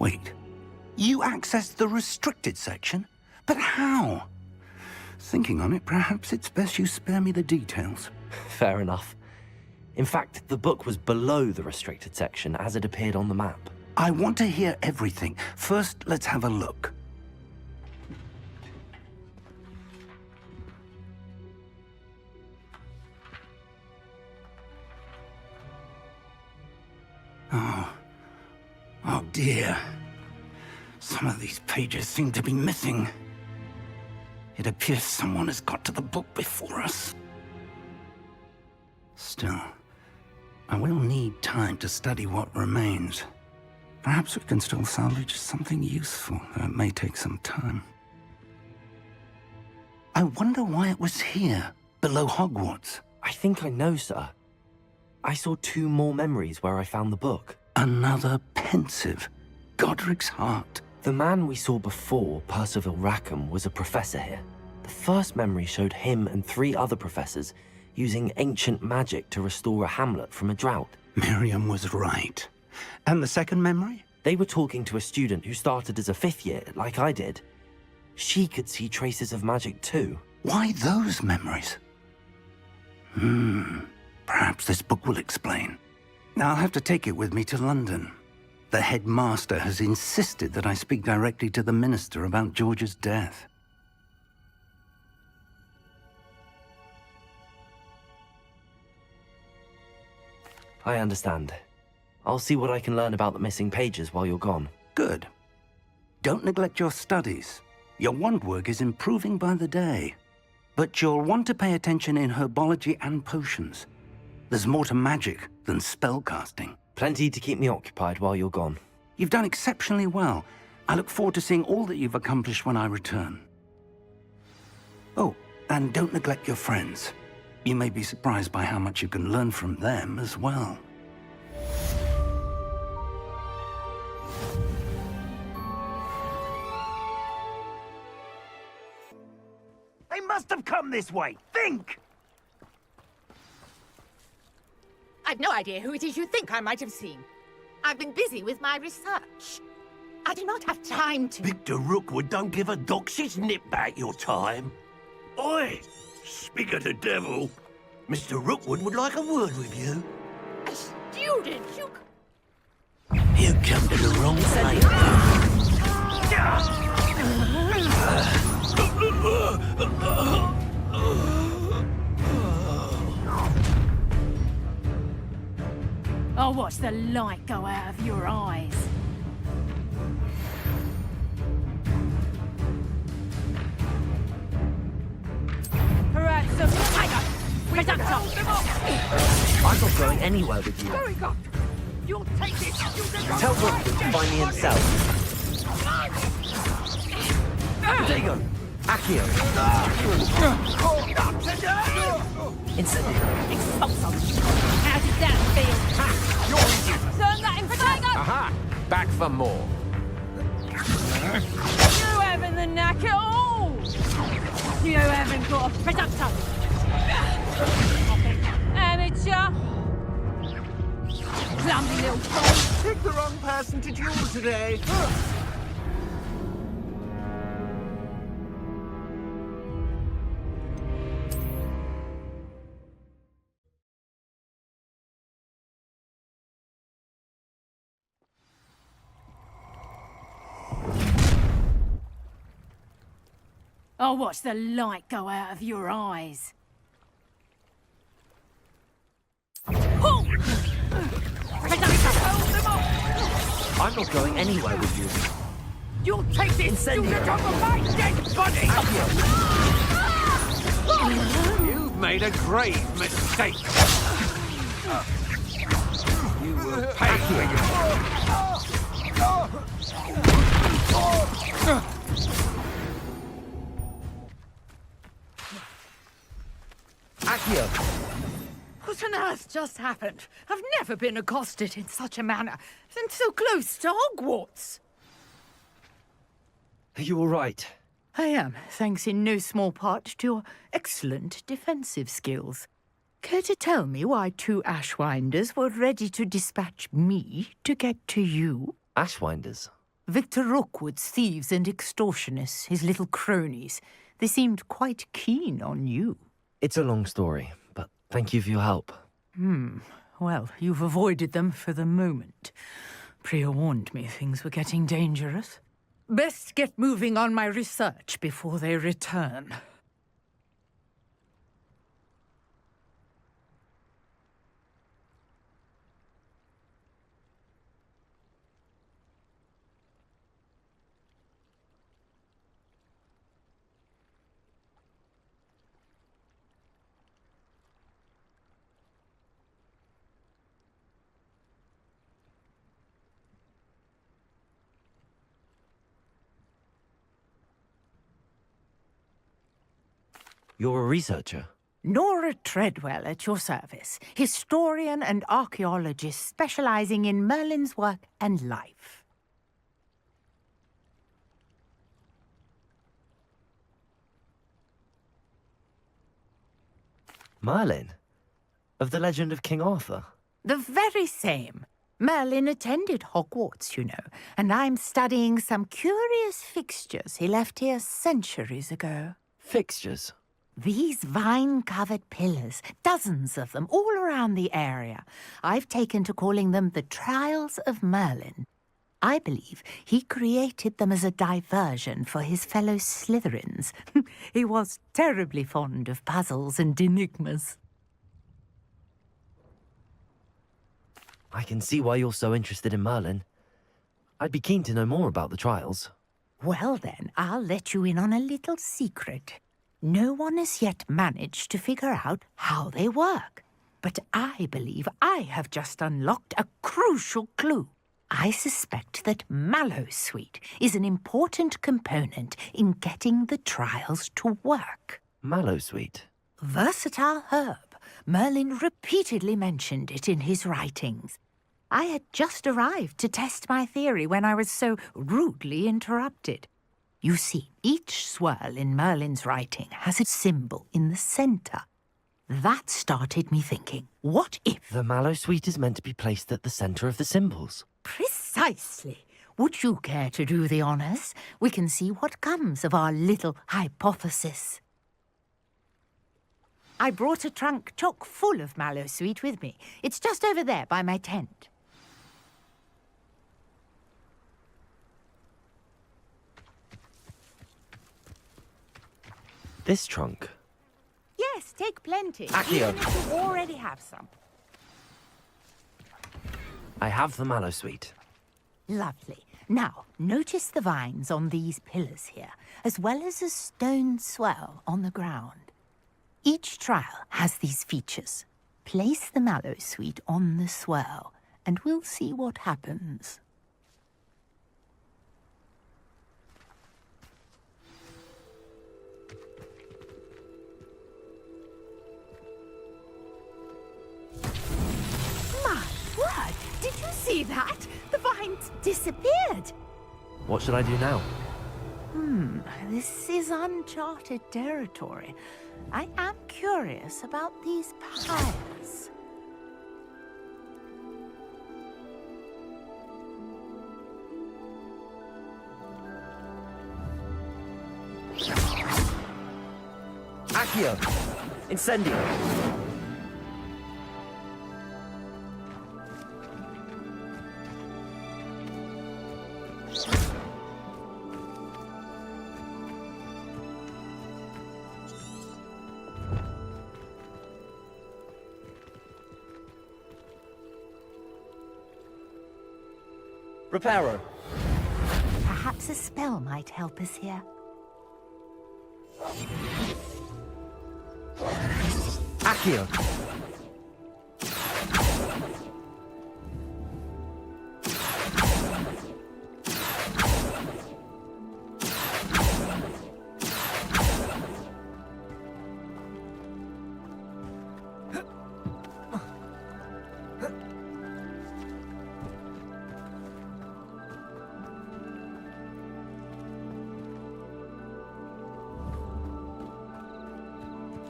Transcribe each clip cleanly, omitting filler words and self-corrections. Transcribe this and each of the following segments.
Wait, you accessed the restricted section? But how? Thinking on it, perhaps it's best you spare me the details. Fair enough. In fact, the book was below the restricted section as it appeared on the map. I want to hear everything. First, let's have a look. Oh dear. Some of these pages seem to be missing. It appears someone has got to the book before us. Still, I will need time to study what remains. Perhaps we can still salvage something useful, though it may take some time. I wonder why it was here, below Hogwarts. I think I know, sir. I saw 2 more memories where I found the book. Another pensive. Godric's heart. The man we saw before, Percival Rackham, was a professor here. The first memory showed him and 3 other professors using ancient magic to restore a hamlet from a drought. Miriam was right. And the second memory? They were talking to a student who started as a 5th year, like I did. She could see traces of magic too. Why those memories? Perhaps this book will explain. I'll have to take it with me to London. The headmaster has insisted that I speak directly to the minister about George's death. I understand. I'll see what I can learn about the missing pages while you're gone. Good. Don't neglect your studies. Your wand work is improving by the day. But you'll want to pay attention in herbology and potions. There's more to magic than spellcasting. Plenty to keep me occupied while you're gone. You've done exceptionally well. I look forward to seeing all that you've accomplished when I return. Oh, and don't neglect your friends. You may be surprised by how much you can learn from them as well. They must have come this way. Think! I've no idea who it is you think I might have seen. I've been busy with my research. I do not have time to... Victor Rookwood don't give a doxy's nip back your time. Oi! Speak of the devil. Mr. Rookwood would like a word with you. A student, you... You come to the wrong place. I'll watch the light go out of your eyes. Perhaps a I'm not going anywhere with you. Very good. You'll take it. Tell Rookwood to find me himself. Dagon! Accio! Incendiary! Expulsum! How did that feel? Turn that in flago! Aha! Back for more. You haven't the knack at all! You haven't got a presumption! Amateur! Clumsy little fool! Pick the wrong person to duel today. I'll watch the light go out of your eyes. I'm not going anywhere with you. You'll take this. Incendiary! Dead body. You've made a grave mistake. You will pay for it. Accio! What on earth just happened? I've never been accosted in such a manner, and so close to Hogwarts. Are you all right? I am, thanks in no small part to your excellent defensive skills. Care to tell me why 2 Ashwinders were ready to dispatch me to get to you? Ashwinders? Victor Rookwood's thieves and extortionists, his little cronies, they seemed quite keen on you. It's a long story, but thank you for your help. Well, you've avoided them for the moment. Priya warned me things were getting dangerous. Best get moving on my research before they return. You're a researcher? Nora Treadwell at your service, historian and archaeologist specializing in Merlin's work and life. Merlin? Of the legend of King Arthur? The very same. Merlin attended Hogwarts, you know, and I'm studying some curious fixtures he left here centuries ago. Fixtures? These vine-covered pillars, dozens of them, all around the area. I've taken to calling them the Trials of Merlin. I believe he created them as a diversion for his fellow Slytherins. He was terribly fond of puzzles and enigmas. I can see why you're so interested in Merlin. I'd be keen to know more about the trials. Well then, I'll let you in on a little secret. No one has yet managed to figure out how they work. But I believe I have just unlocked a crucial clue. I suspect that Mallowsweet is an important component in getting the trials to work. Mallowsweet? Versatile herb. Merlin repeatedly mentioned it in his writings. I had just arrived to test my theory when I was so rudely interrupted. You see, each swirl in Merlin's writing has a symbol in the center. That started me thinking, what if... The Mallowsweet is meant to be placed at the center of the symbols. Precisely. Would you care to do the honors? We can see what comes of our little hypothesis. I brought a trunk chock full of Mallowsweet with me. It's just over there by my tent. This trunk? Yes, take plenty. Accio. Even if you already have some. I have the Mallowsweet. Lovely. Now, notice the vines on these pillars here, as well as a stone swell on the ground. Each trial has these features. Place the Mallowsweet on the swell, and we'll see what happens. My word! Did you see that? The vines disappeared. What should I do now? This is uncharted territory. I am curious about these piles. Accio! Incendio! Reparo. Perhaps a spell might help us here. Accio!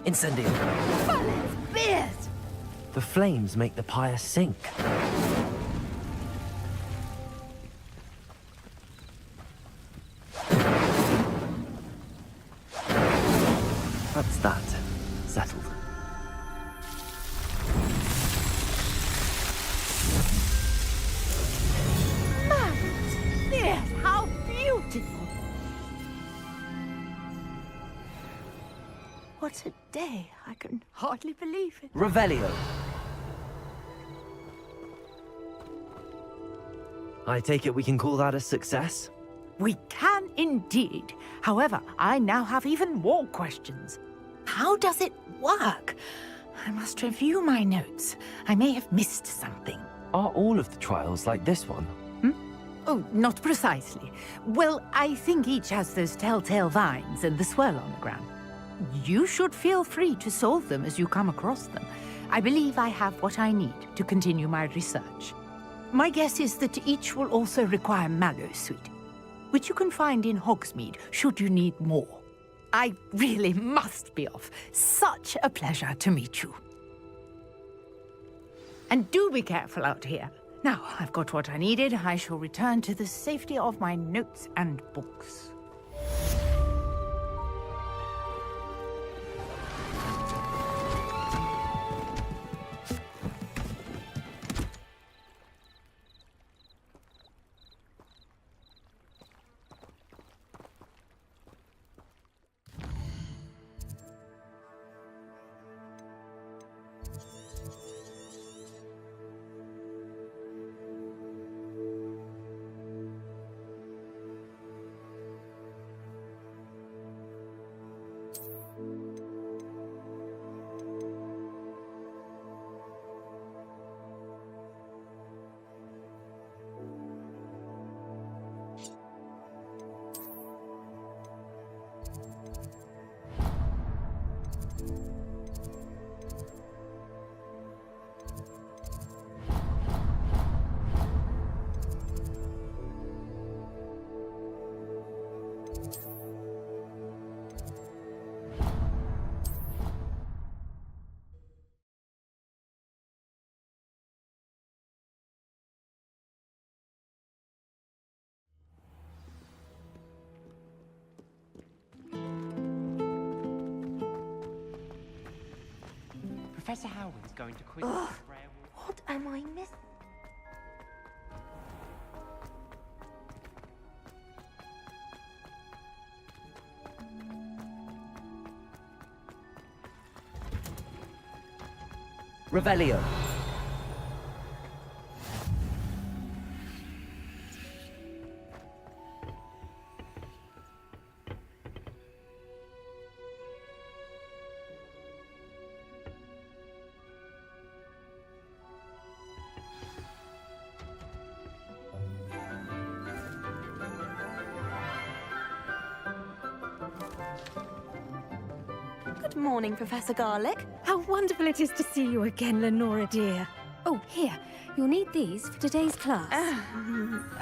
Incendio. Beard! The flames make the pyre sink. What a day. I can hardly believe it. Revelio. I take it we can call that a success? We can indeed. However, I now have even more questions. How does it work? I must review my notes. I may have missed something. Are all of the trials like this one? Oh, not precisely. Well, I think each has those telltale vines and the swirl on the ground. You should feel free to solve them as you come across them. I believe I have what I need to continue my research. My guess is that each will also require Mallowsweet, which you can find in Hogsmeade should you need more. I really must be off. Such a pleasure to meet you. And do be careful out here. Now, I've got what I needed. I shall return to the safety of my notes and books. Professor Howard's going to quiz Ugh, what am I missing? Revelio. Good morning, Professor Garlick. How wonderful it is to see you again, Lenora dear. Oh, here. You'll need these for today's class.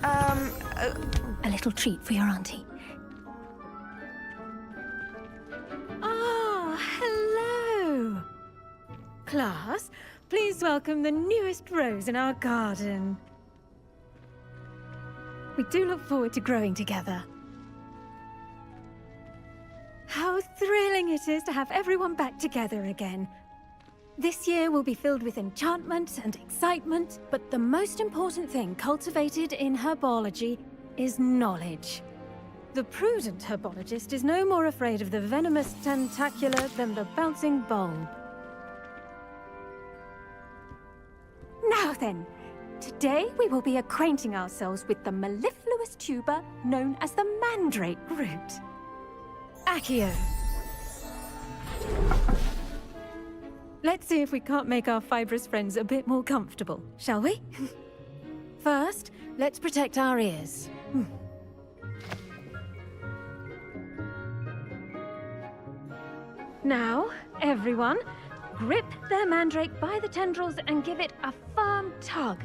A little treat for your auntie. Ah, hello. Class, please welcome the newest rose in our garden. We do look forward to growing together. How thrilling it is to have everyone back together again. This year will be filled with enchantment and excitement, but the most important thing cultivated in herbology is knowledge. The prudent herbologist is no more afraid of the venomous tentacula than the bouncing bulb. Now then, today we will be acquainting ourselves with the mellifluous tuber known as the mandrake root. Accio. Let's see if we can't make our fibrous friends a bit more comfortable, shall we? First, let's protect our ears. Now, everyone, grip their mandrake by the tendrils and give it a firm tug.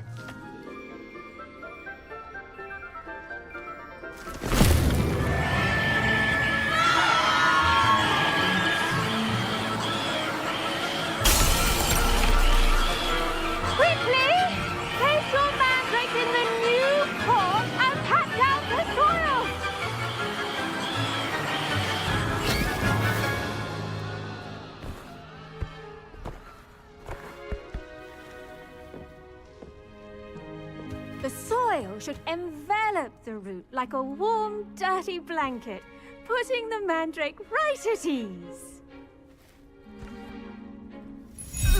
The soil should envelop the root like a warm, dirty blanket, putting the mandrake right at ease.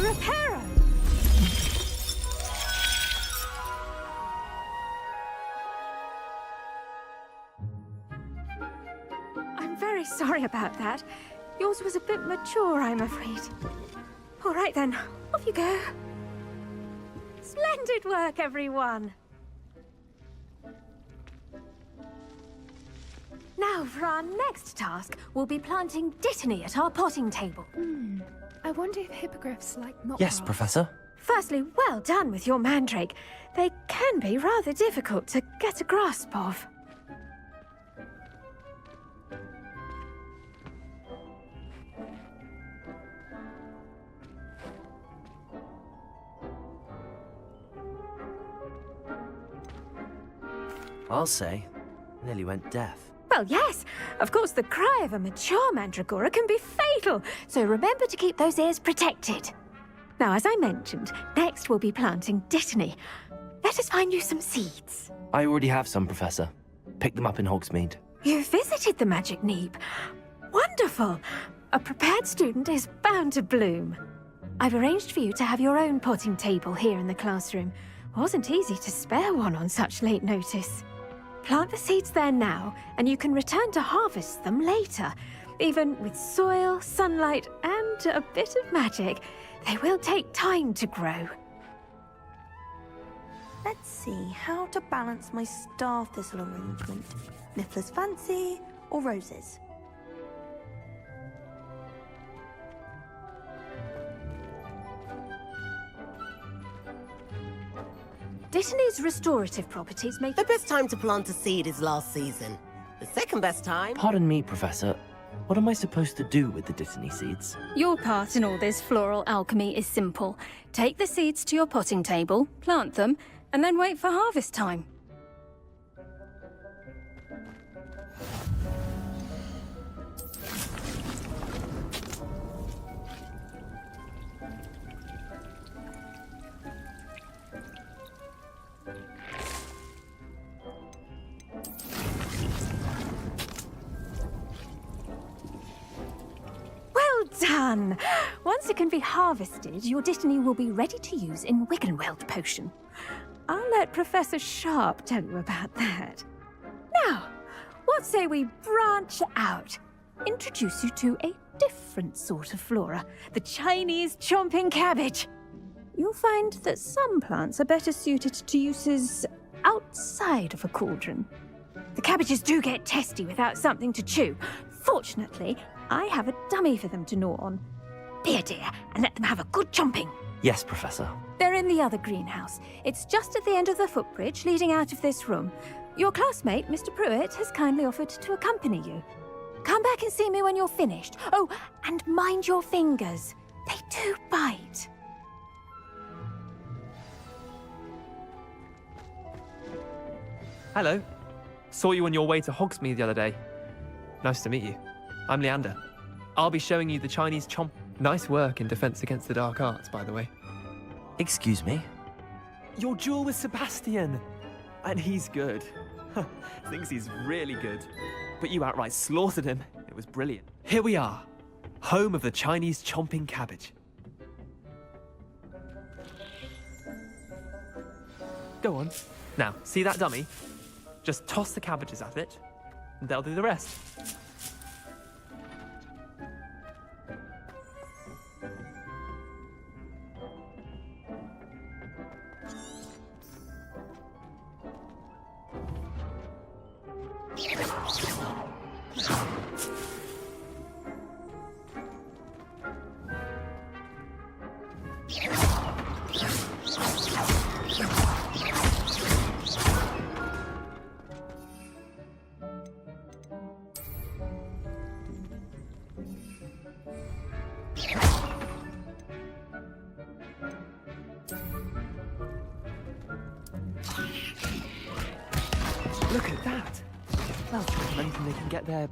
reparo! I'm very sorry about that. Yours was a bit mature, I'm afraid. All right then, off you go. Splendid work, everyone! Now, for our next task, we'll be planting Dittany at our potting table. I wonder if hippogriffs like not Yes, grass. Professor. Firstly, well done with your mandrake. They can be rather difficult to get a grasp of. I'll say, nearly went deaf. Well, yes. Of course, the cry of a mature mandragora can be fatal, so remember to keep those ears protected. Now, as I mentioned, next we'll be planting Dittany. Let us find you some seeds. I already have some, Professor. Picked them up in Hogsmeade. You visited the Magic Neep. Wonderful. A prepared student is bound to bloom. I've arranged for you to have your own potting table here in the classroom. Wasn't easy to spare one on such late notice. Plant the seeds there now, and you can return to harvest them later. Even with soil, sunlight, and a bit of magic, they will take time to grow. Let's see how to balance my star thistle arrangement. Niffler's fancy or roses? Dittany's restorative properties make The best time to plant a seed is last season. The second best time... Pardon me, Professor. What am I supposed to do with the Dittany seeds? Your part in all this floral alchemy is simple. Take the seeds to your potting table, plant them, and then wait for harvest time. Well done! Once it can be harvested, your Dittany will be ready to use in Wiggenweld potion. I'll let Professor Sharp tell you about that. Now, what say we branch out? Introduce you to a different sort of flora, the Chinese chomping cabbage. You'll find that some plants are better suited to uses outside of a cauldron. The cabbages do get testy without something to chew. Fortunately, I have a dummy for them to gnaw on. Be a dear and let them have a good chomping. Yes, Professor. They're in the other greenhouse. It's just at the end of the footbridge leading out of this room. Your classmate, Mr. Pruitt, has kindly offered to accompany you. Come back and see me when you're finished. Oh, and mind your fingers. They do bite. Hello. Saw you on your way to Hogsmeade the other day. Nice to meet you. I'm Leander. I'll be showing you the Chinese chomp. Nice work in Defense Against the Dark Arts, by the way. Excuse me? Your duel with Sebastian! And he's good. Thinks he's really good. But you outright slaughtered him. It was brilliant. Here we are. Home of the Chinese chomping cabbage. Go on. Now, see that dummy? Just toss the cabbages at it, and they'll do the rest. Look at that! That's anything they can get their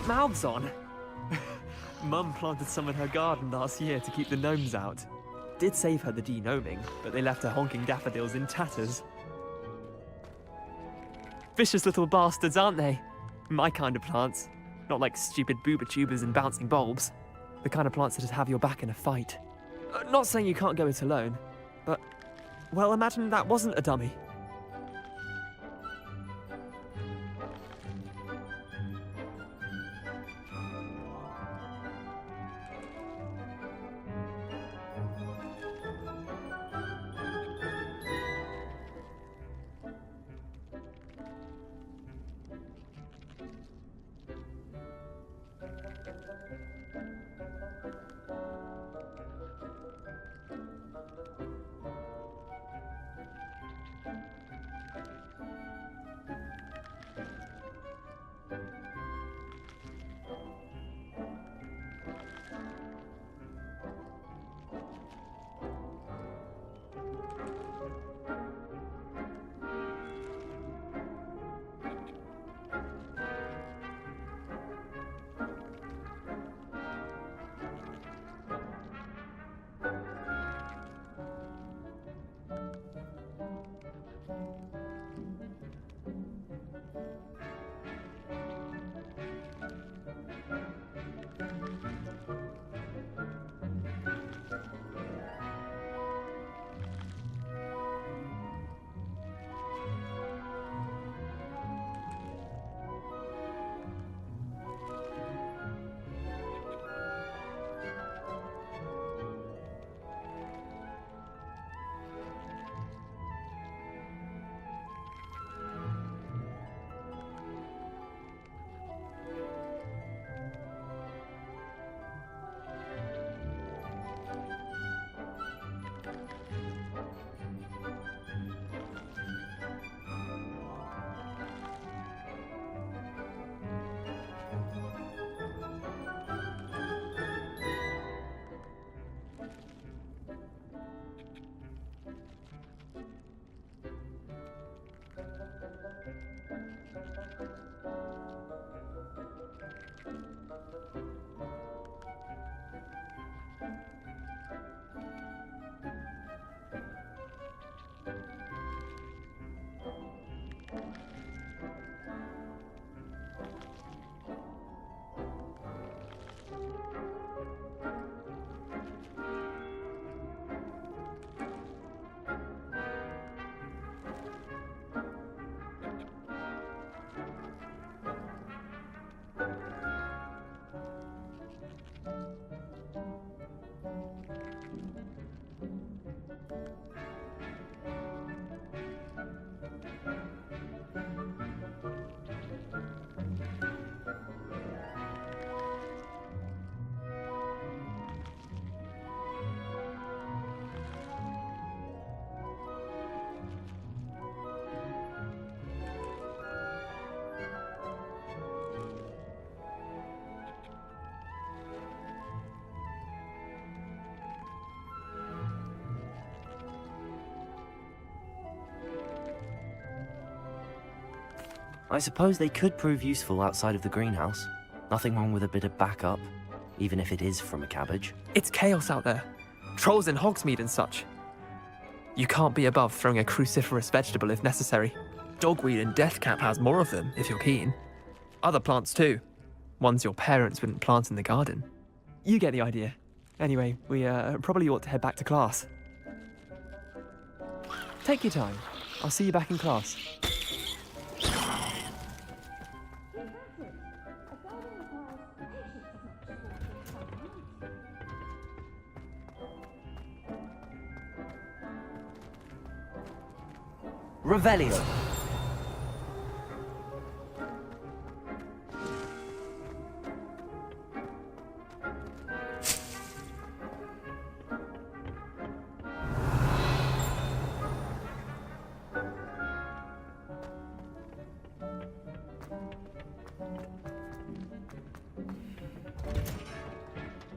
mouths on. Mum planted some in her garden last year to keep the gnomes out. Did save her the de-gnoming, but they left her honking daffodils in tatters. Vicious little bastards, aren't they? My kind of plants. Not like stupid booba tubers and bouncing bulbs. The kind of plants that'd have your back in a fight. Not saying you can't go it alone, but, well, imagine that wasn't a dummy. I suppose they could prove useful outside of the greenhouse. Nothing wrong with a bit of backup, even if it is from a cabbage. It's chaos out there. Trolls in Hogsmeade and such. You can't be above throwing a cruciferous vegetable if necessary. Dogweed and deathcap has more of them, if you're keen. Other plants too. Ones your parents wouldn't plant in the garden. You get the idea. Anyway, we probably ought to head back to class. Take your time. I'll see you back in class. Revelio.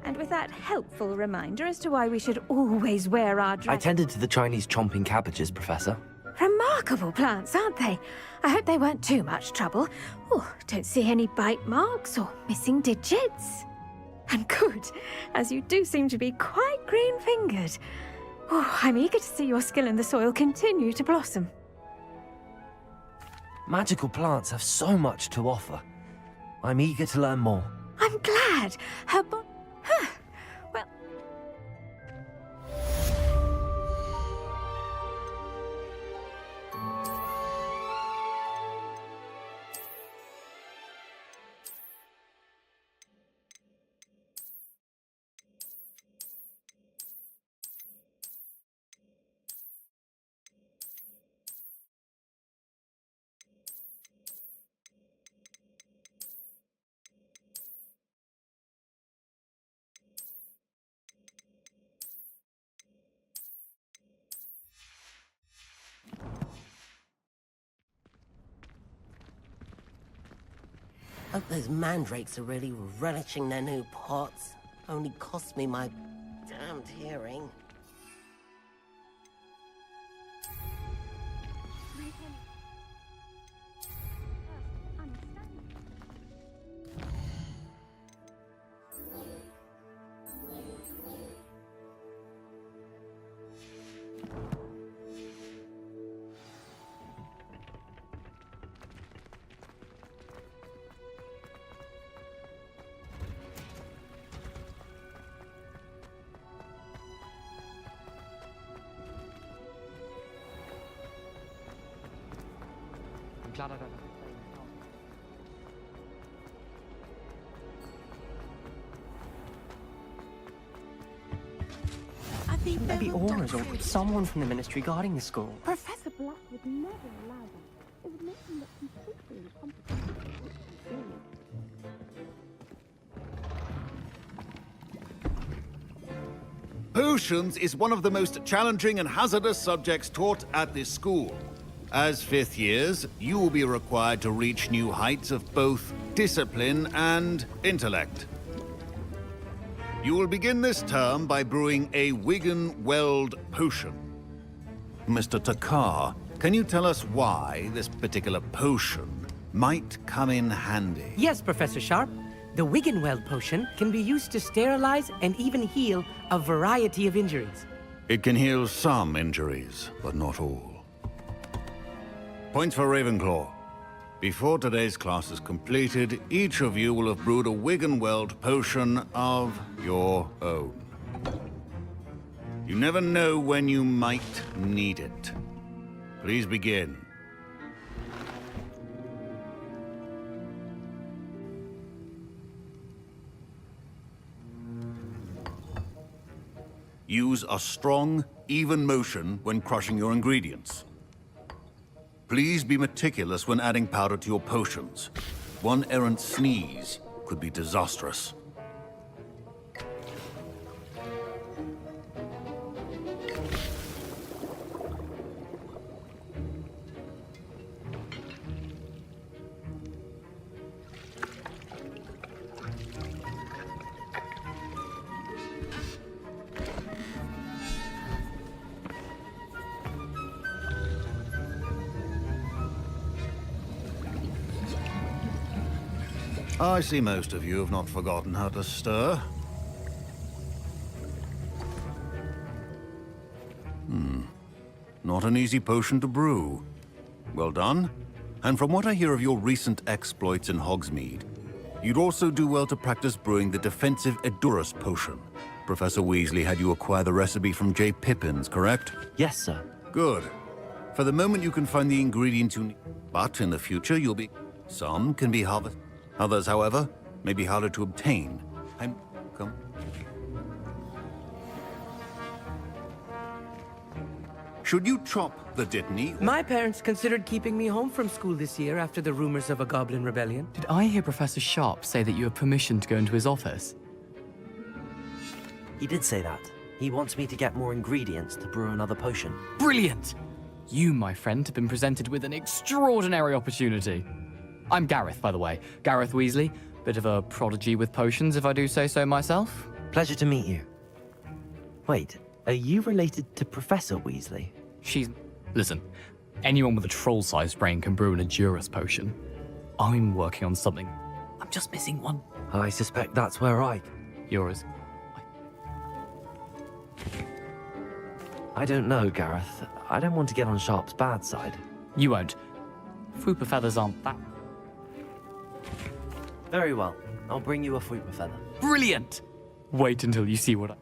And with that helpful reminder as to why we should always wear our I tended to the Chinese chomping cabbages, Professor. Remarkable plants, aren't they? I hope they weren't too much trouble. Oh, don't see any bite marks or missing digits. And good, as you do seem to be quite green-fingered. Oh, I'm eager to see your skill in the soil continue to blossom. Magical plants have so much to offer. I'm eager to learn more. I'm glad. Her well, Hope those mandrakes are really relishing their new pots. Only cost me my damned hearing. I'm glad I don't have Maybe Aura's or someone from the Ministry guarding the school. Professor Black would never allow that. It would make him look completely incompetent. Potions is one of the most challenging and hazardous subjects taught at this school. As fifth years, you will be required to reach new heights of both discipline and intellect. You will begin this term by brewing a Wigan-Weld potion. Mr. Takar, can you tell us why this particular potion might come in handy? Yes, Professor Sharp. The Wigan-Weld potion can be used to sterilize and even heal a variety of injuries. It can heal some injuries, but not all. Points for Ravenclaw. Before today's class is completed, each of you will have brewed a Wigan-Weld potion of your own. You never know when you might need it. Please begin. Use a strong, even motion when crushing your ingredients. Please be meticulous when adding powder to your potions. One errant sneeze could be disastrous. I see most of you have not forgotten how to stir. Not an easy potion to brew. Well done. And from what I hear of your recent exploits in Hogsmeade, you'd also do well to practice brewing the defensive Edurus potion. Professor Weasley had you acquire the recipe from J. Pippins, correct? Yes, sir. Good. For the moment you can find the ingredients you need. But in the future you'll be... Some can be harvested. Others, however, may be harder to obtain. Come. Should you chop the Dittany? My parents considered keeping me home from school this year after the rumors of a goblin rebellion. Did I hear Professor Sharp say that you have permission to go into his office? He did say that. He wants me to get more ingredients to brew another potion. Brilliant! You, my friend, have been presented with an extraordinary opportunity. I'm Gareth, by the way. Gareth Weasley. Bit of a prodigy with potions, if I do say so myself. Pleasure to meet you. Wait, are you related to Professor Weasley? Listen, anyone with a troll-sized brain can brew an Edurus potion. I'm working on something. I'm just missing one. I suspect that's where Yours. I don't know, Gareth. I don't want to get on Sharp's bad side. You won't. Fupa feathers aren't that... Very well. I'll bring you a Fupa feather. Brilliant! Wait until you see what I...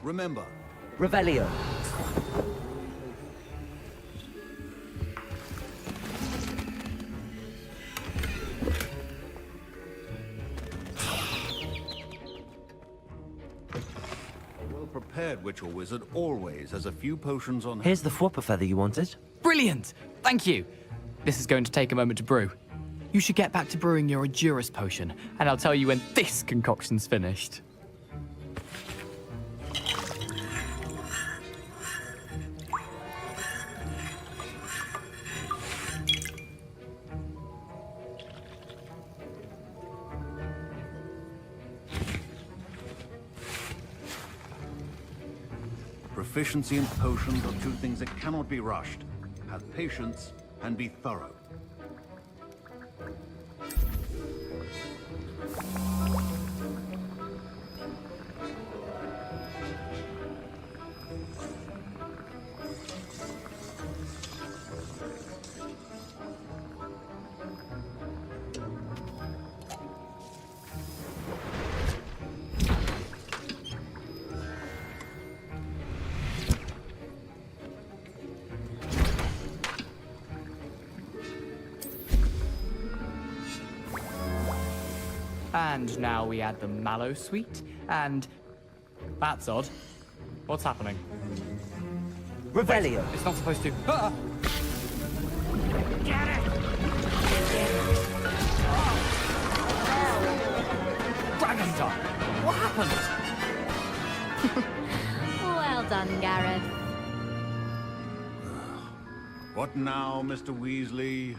Remember. Revelio. A well-prepared witch or wizard always has a few potions on hand. Here's the Fupa feather you wanted. Brilliant! Thank you! This is going to take a moment to brew. You should get back to brewing your Edurus potion, and I'll tell you when this concoction's finished. proficiency in potions are two things that cannot be rushed. Have patience and be thorough. And now we add the mallow sweet, and... That's odd. What's happening? Revelio. Wait, it's not supposed to... Ah! Get it! Dragon Tongue! What happened? Well done, Gareth. What now, Mr. Weasley?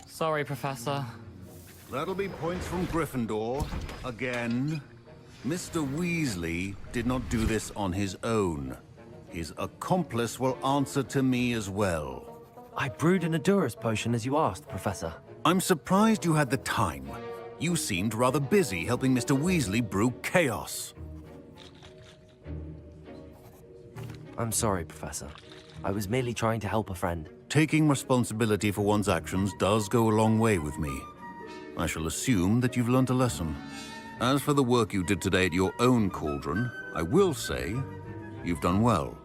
Sorry, Professor. That'll be points from Gryffindor. Again. Mr. Weasley did not do this on his own. His accomplice will answer to me as well. I brewed an Adurus potion as you asked, Professor. I'm surprised you had the time. You seemed rather busy helping Mr. Weasley brew chaos. I'm sorry, Professor. I was merely trying to help a friend. Taking responsibility for one's actions does go a long way with me. I shall assume that you've learnt a lesson. As for the work you did today at your own cauldron, I will say you've done well.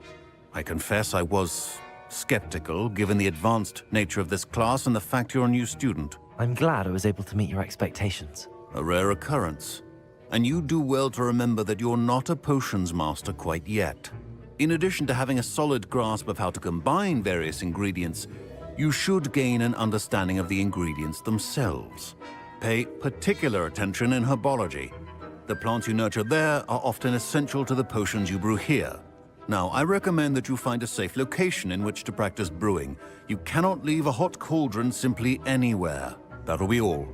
I confess I was skeptical, given the advanced nature of this class and the fact you're a new student. I'm glad I was able to meet your expectations. A rare occurrence. And you do well to remember that you're not a potions master quite yet. In addition to having a solid grasp of how to combine various ingredients, you should gain an understanding of the ingredients themselves. Pay particular attention in herbology. The plants you nurture there are often essential to the potions you brew here. Now, I recommend that you find a safe location in which to practice brewing. You cannot leave a hot cauldron simply anywhere. That'll be all.